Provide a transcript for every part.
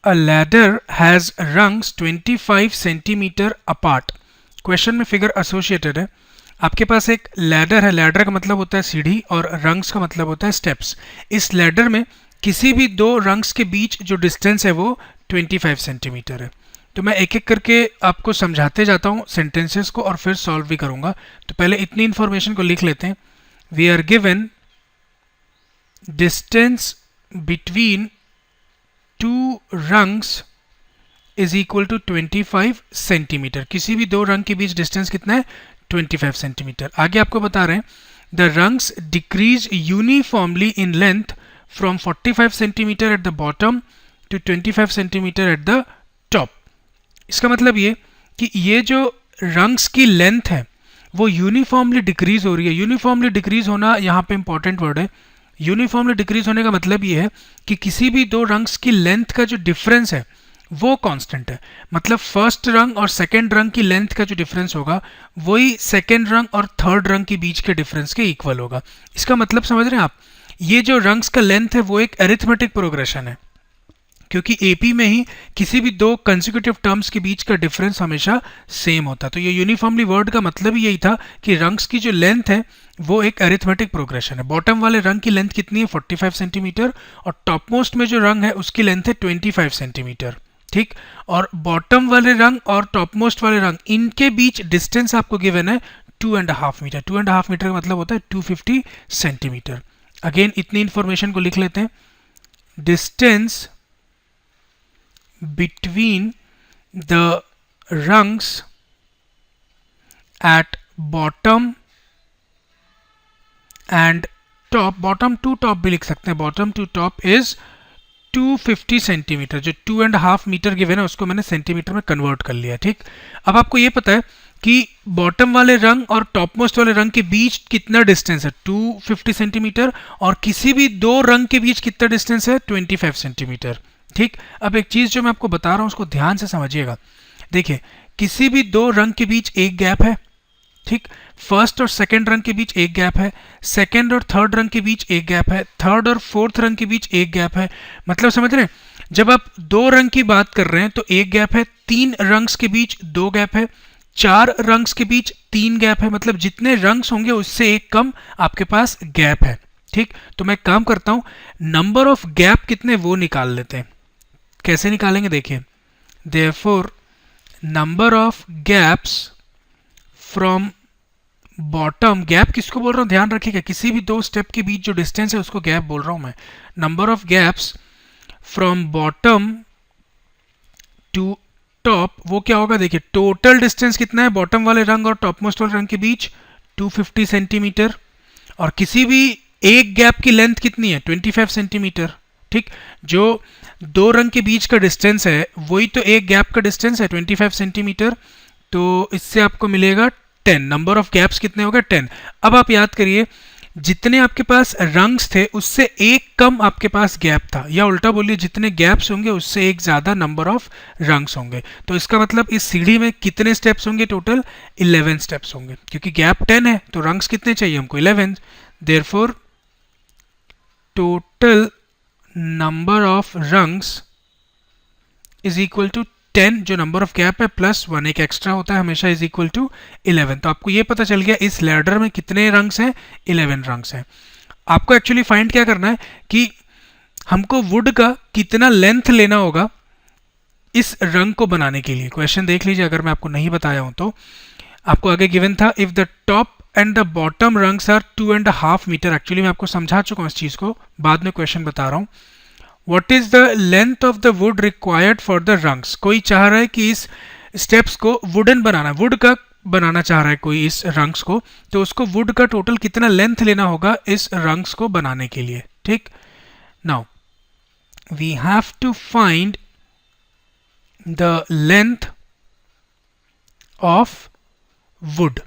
A ladder has rungs 25 centimetre apart. Question में figure associated है। आपके पास एक लैडर है, लैडर का मतलब होता है सीढ़ी और रंग्स का मतलब होता है स्टेप्स। इस लैडर में किसी भी दो रंग्स के बीच जो डिस्टेंस है वो 25 सेंटीमीटर है। तो मैं एक एक करके आपको समझाते जाता हूँ सेंटेंसेस को और फिर सॉल्व भी करूँगा। तो पहले इतनी इन्फॉर्मेशन को लिख लेते हैं। We are given distance between two rungs is equal to 25 centimetre. किसी भी दो रंग के बीच डिस्टेंस कितना है? 25 सेंटीमीटर। आगे आपको बता रहे हैं the rungs decrease uniformly in length from 45 centimetre at the bottom to 25 centimetre at the top. इसका मतलब ये कि ये जो रंग्स की लेंथ है वो यूनिफॉर्मली डिक्रीज हो रही है। यूनिफॉर्मली डिक्रीज होना यहाँ पे इंपॉर्टेंट वर्ड है। यूनिफॉर्मली डिक्रीज होने का मतलब ये है कि किसी भी दो रंग्स की लेंथ का जो डिफरेंस है वो कांस्टेंट है। मतलब फर्स्ट रंग और सेकंड रंग की लेंथ का जो डिफरेंस होगा वही सेकंड रंग और थर्ड रंग के बीच के डिफरेंस के इक्वल होगा। इसका मतलब समझ रहे हैं आप? ये जो रंग्स का लेंथ है वो एक अरिथमेटिक प्रोग्रेशन है, क्योंकि एपी में ही किसी भी दो कंसेक्यूटिव टर्म्स के बीच का डिफरेंस हमेशा सेम होता है। तो ये यूनिफॉर्मली वर्ड का मतलब ही यही था कि रंग्स की जो लेंथ है वो एक अरिथमेटिक प्रोग्रेशन है। बॉटम वाले रंग की लेंथ कितनी है? 45 सेंटीमीटर। और टॉप मोस्ट में जो रंग है उसकी लेंथ है 25 सेंटीमीटर। ठीक। और बॉटम वाले रंग और टॉप मोस्ट वाले रंग, इनके बीच डिस्टेंस आपको गिवन है 2.5 मीटर। 2.5 मीटर का मतलब होता है 250 सेंटीमीटर। अगेन इतनी इंफॉर्मेशन को लिख लेते हैं। Distance between the rungs at bottom and top, bottom to top भी लिख सकते हैं, bottom to top is 250 centimetre. जो 2.5 मीटर गिवन है उसको मैंने सेंटीमीटर में कन्वर्ट कर लिया। ठीक। अब आपको ये पता है कि बॉटम वाले रंग और टॉप मोस्ट वाले रंग के बीच कितना डिस्टेंस है? 250 सेंटीमीटर। और किसी भी दो रंग के बीच कितना डिस्टेंस है? 25 सेंटीमीटर। ठीक। अब एक चीज जो मैं आपको बता रहा हूं उसको ध्यान से समझिएगा। देखिए, किसी भी दो रंग के बीच एक गैप है। ठीक। फर्स्ट और सेकंड रंग के बीच एक गैप है। सेकंड और थर्ड रंग के बीच एक गैप है। थर्ड और फोर्थ रंग के बीच एक गैप है। मतलब समझ रहे हैं? जब आप दो रंग की बात कर रहे हैं तो एक गैप है, तीन रंग्स के बीच दो गैप है, चार रंग्स के बीच तीन गैप है। मतलब जितने रंग्स होंगे उससे एक कम आपके पास गैप है। ठीक। तो मैं काम करता हूं, नंबर ऑफ गैप कितने वो निकाल लेते हैं। कैसे निकालेंगे? देखिए, therefore number of gaps from bottom, gap किसको बोल रहा हूं ध्यान रखिएगा, किसी भी दो स्टेप के बीच जो डिस्टेंस है उसको गैप बोल रहा हूं मैं। Number of gaps from bottom to top वो क्या होगा? देखिए, टोटल डिस्टेंस कितना है बॉटम वाले रंग और टॉप मोस्ट वाले रंग के बीच? 250 सेंटीमीटर। और किसी भी एक गैप की लेंथ कितनी है? 25 सेंटीमीटर। ठीक। जो दो रंग के बीच का डिस्टेंस है वही तो एक गैप का डिस्टेंस है 25 सेंटीमीटर। तो इससे आपको मिलेगा 10। नंबर ऑफ गैप्स कितने हो गए? 10। अब आप याद करिए, जितने आपके पास रंग्स थे उससे एक कम आपके पास गैप था, या उल्टा बोलिए जितने गैप्स होंगे उससे एक ज्यादा नंबर ऑफ रंग्स होंगे। तो इसका मतलब इस सीढ़ी में कितने स्टेप्स होंगे? टोटल 11 स्टेप्स होंगे, क्योंकि गैप 10 है तो रंग्स कितने चाहिए हमको? 11। Therefore total number of rungs is equal to 10, जो नंबर ऑफ गैप है प्लस 1, एक एक्स्ट्रा होता है हमेशा, इज इक्वल टू 11। तो आपको ये पता चल गया इस लैडर में कितने रंग्स हैं? 11 रंग्स हैं। आपको एक्चुअली फाइंड क्या करना है कि हमको वुड का कितना लेंथ लेना होगा इस रंग को बनाने के लिए। क्वेश्चन देख लीजिए, अगर मैं आपको नहीं बताया हूं तो। आपको आगे गिवन था if the top and the bottom rungs are 2.5 metre. Actually मैं आपको समझा चुका हूं इस चीज को, बाद में क्वेश्चन बता रहा हूं। What is the length of the wood required for the rungs? कोई चाह रहा है कि इस स्टेप्स को वुडन बनाना, वुड का बनाना चाह रहा है कोई इस रंग्स को, तो उसको वुड का टोटल कितना लेंथ लेना होगा इस रंग्स को बनाने के लिए। ठीक। Now we have to find the length of wood.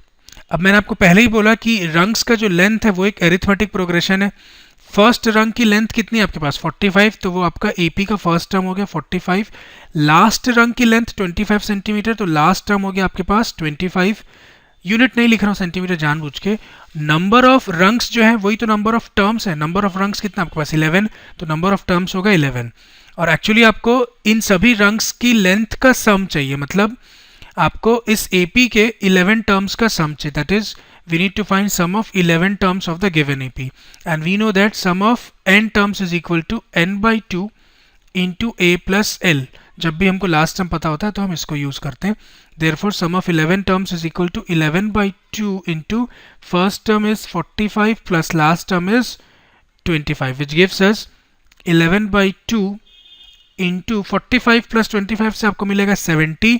अब मैंने आपको पहले ही बोला कि रंग्स का जो लेंथ है वो एक अरिथमेटिक प्रोग्रेशन है। फर्स्ट रंग की लेंथ कितनी है आपके पास? 45, तो वो आपका एपी का फर्स्ट टर्म हो गया 45। लास्ट रंग की लेंथ 25 सेंटीमीटर, तो लास्ट टर्म हो गया आपके पास 25। यूनिट नहीं लिख रहा हूँ, सेंटीमीटर जानबूझ के। नंबर ऑफ रंग्स जो है वही तो नंबर ऑफ टर्म्स है। नंबर ऑफ रंग्स कितना आपके पास? 11, तो नंबर ऑफ टर्म्स होगा 11। और एक्चुअली आपको इन सभी रंग्स की लेंथ का सम चाहिए, मतलब आपको इस AP के 11 टर्म्स का सम चाहिए, that is we need to find sum of 11 terms of the given AP, and we know that sum of n terms is equal to n by 2 into a plus l. जब भी हमको last term पता होता है तो हम इसको use करते हैं. therefore sum of 11 terms is equal to 11 by 2 into first term is 45 plus last term is 25, which gives us 11 by 2 into 45 plus 25 से आपको मिलेगा 70,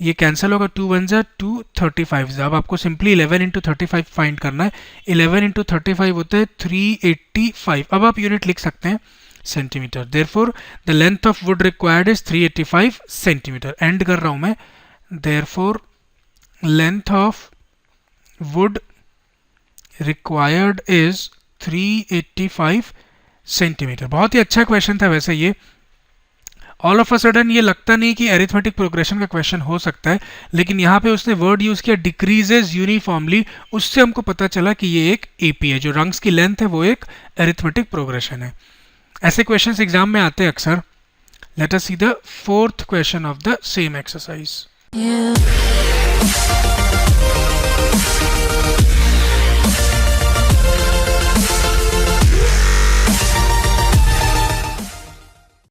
ये कैंसिल होगा, 2 1 जा 2 35. अब आपको सिंपली 11 इंटू 35 फाइंड करना है. 11 इंटू 35 होता है 385. अब आप यूनिट लिख सकते हैं centimetre. Therefore the length of would required is 385 centimetre. And कर रहा हूं मैं. Therefore length of would required is 385 centimetre. बहुत ही अच्छा क्वेश्चन था वैसे ये. ऑल ऑफ अ सडन ये लगता नहीं कि एरिथमेटिक प्रोग्रेशन का क्वेश्चन हो सकता है, लेकिन यहाँ पे उसने वर्ड यूज किया डिक्रीजेज यूनिफॉर्मली, उससे हमको पता चला कि ये एक AP है. जो रंग्स की लेंथ है वो एक एरिथमेटिक प्रोग्रेशन है. ऐसे क्वेश्चंस एग्जाम में आते हैं अक्सर. Let us see the fourth question of the same exercise.